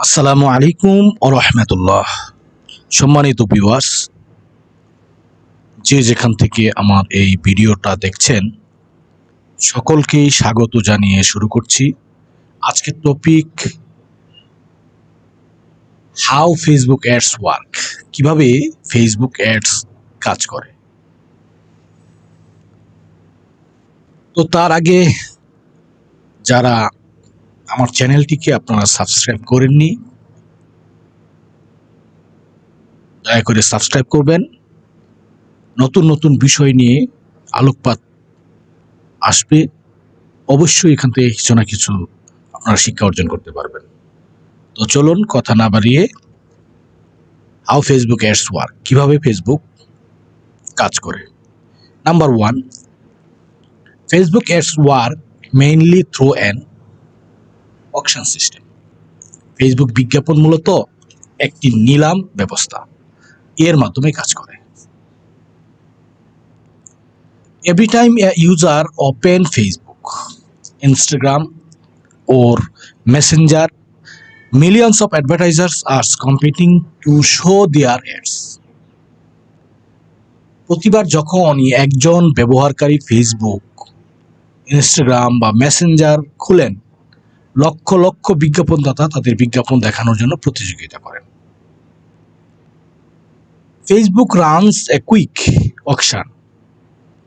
আসসালামু আলাইকুম ও রহমতুল্লাহ। সম্মানিত ভিউয়ার্স, যে যেখান থেকে আমার এই ভিডিওটা দেখছেন সকলকেই স্বাগত জানিয়ে শুরু করছি। আজকের topic how Facebook ads work, কিভাবে ফেসবুক অ্যাডস কাজ করে। তো তার আগে যারা আমার চ্যানেলটিকে আপনারা সাবস্ক্রাইব করেননি, দয়া করে সাবস্ক্রাইব করবেন। নতুন নতুন বিষয় নিয়ে আলোকপাত আসবে, অবশ্যই এখান থেকে কিছু না কিছু আপনারা শিক্ষা অর্জন করতে পারবেন। তো চলুন কথা না বাড়িয়ে হাউ ফেসবুক অ্যাডস ওয়ার্ক, কিভাবে ফেসবুক কাজ করে। Number one, Facebook ads work mainly through an auction system. Facebook বিজ্ঞাপন মূলত একটি নিলাম ব্যবস্থা, এর মাধ্যমে কাজ করে। Every time a user open Facebook, Instagram or Messenger, millions of advertisers are competing to show their ads. প্রতিবার যখনই একজন ব্যবহারকারী ফেসবুক, ইনস্টাগ্রাম বা মেসেঞ্জার খুলেন, লক্ষ লক্ষ বিজ্ঞাপনদাতা তাদের বিজ্ঞাপন দেখানোর জন্য প্রতিযোগিতা করেন। Facebook runs a quick auction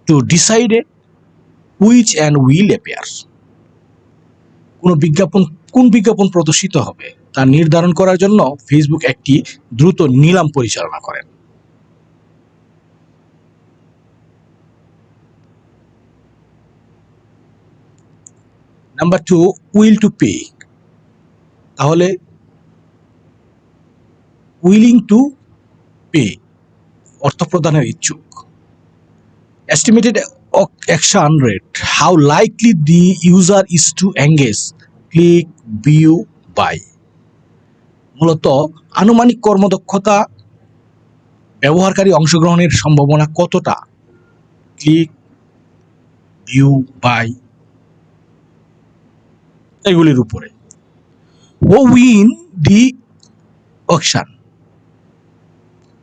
to decide which and will appear. কোন বিজ্ঞাপন প্রদর্শিত হবে তা নির্ধারণ করার জন্য ফেসবুক একটি দ্রুত নিলাম পরিচালনা করেন। Number two, will to pay. তাহলে উইলিং টু পে, অর্থ প্রদানের ইচ্ছুক। Estimated action rate, how likely the user is to engage, click, view, buy. মূলত আনুমানিক কর্মদক্ষতা, ব্যবহারকারী অংশগ্রহণের সম্ভাবনা কতটা, ক্লিক, ভিউ, বাই, এগুলির উপরে। ও উইন দি অকশন,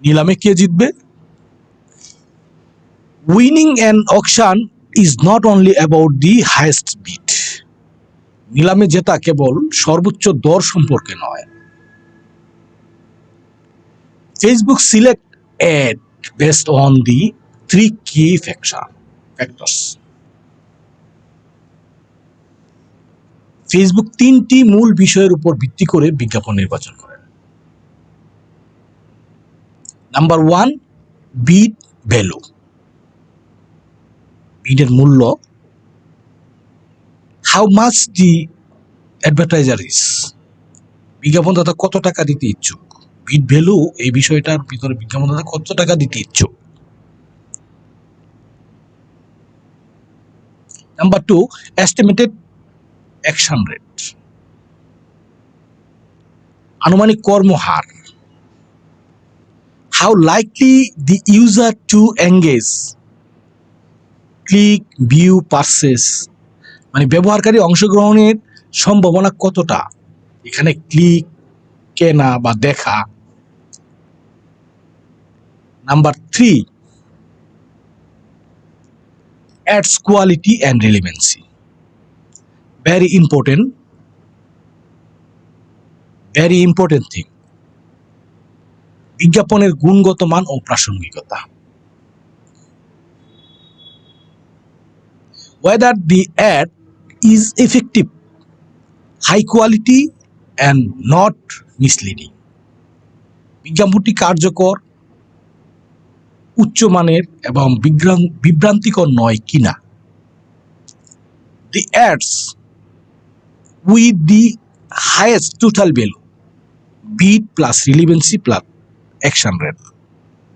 নিলামে কে জিতবে। Winning an auction is not only about the highest bid. নিলামে জেতা কেবল সর্বোচ্চ দর সম্পর্কে নয়। Facebook select ad based on the three key factors. Facebook তিনটি মূল বিষয়ের উপর ভিত্তি করে বিজ্ঞাপন নির্বাচন করেন। নাম্বার ওয়ান, বিড ভ্যালু, বিডের মূল্য। How much the advertiser is, বিজ্ঞাপনদাতা কত টাকা দিতে ইচ্ছুক। বিড ভ্যালু, এই বিষয়টার ভিতরে বিজ্ঞাপনদাতা কত টাকা দিতে ইচ্ছুক। Number two, estimated action rate, আনুমানিক কর্মহার। How likely the user to engage, click, view, purchase, মানে ব্যবহারকারী অংশগ্রহণের সম্ভাবনা কতটা, এখানে ক্লিক, কেনা বা দেখা। Number three, ads quality and relevancy, very important thing. বিজ্ঞাপনের গুণগত মান ও প্রাসঙ্গিকতা। whether the ad is effective, high quality and not misleading, বিজ্ঞাপনটি কার্যকর, উচ্চমানের এবং বিভ্রান্তিকর নয় কিনা। the ads with the highest total value, bid plus relevancy plus action rate,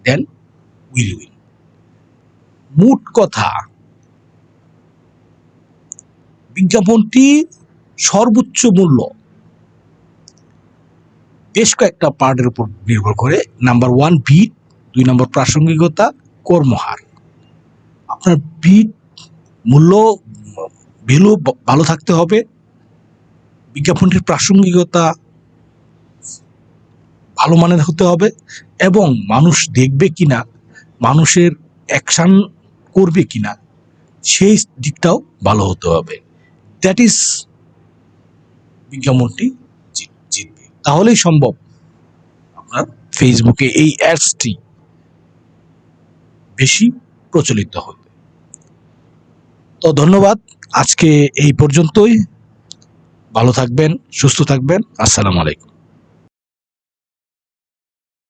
then will win. মোট কথা, বিজ্ঞাপনটি সর্বোচ্চ মূল্য বেশ কয়েকটা পার্টের উপর নির্ভর করে। নাম্বার ওয়ান, বিড। দুই নম্বর, প্রাসঙ্গিকতা, কর্মহার। আপনার বিড মূল্য ভ্যালু ভালো থাকতে হবে, বিজ্ঞাপনটির প্রাসঙ্গিকতা ভালো মানের হতে হবে এবং মানুষ দেখবে কিনা, মানুষের অ্যাকশন করবে কিনা, সেই দিকটাও ভালো হতে হবে। দ্যাট ইজ বিজ্ঞাপনটি জিতবে। তাহলেই সম্ভব আপনার ফেসবুকে এই অ্যাডসটি বেশি প্রচলিত হবে। তো ধন্যবাদ, আজকে এই পর্যন্তই। ভালো থাকবেন, সুস্থ থাকবেন। আসসালামু আলাইকুম।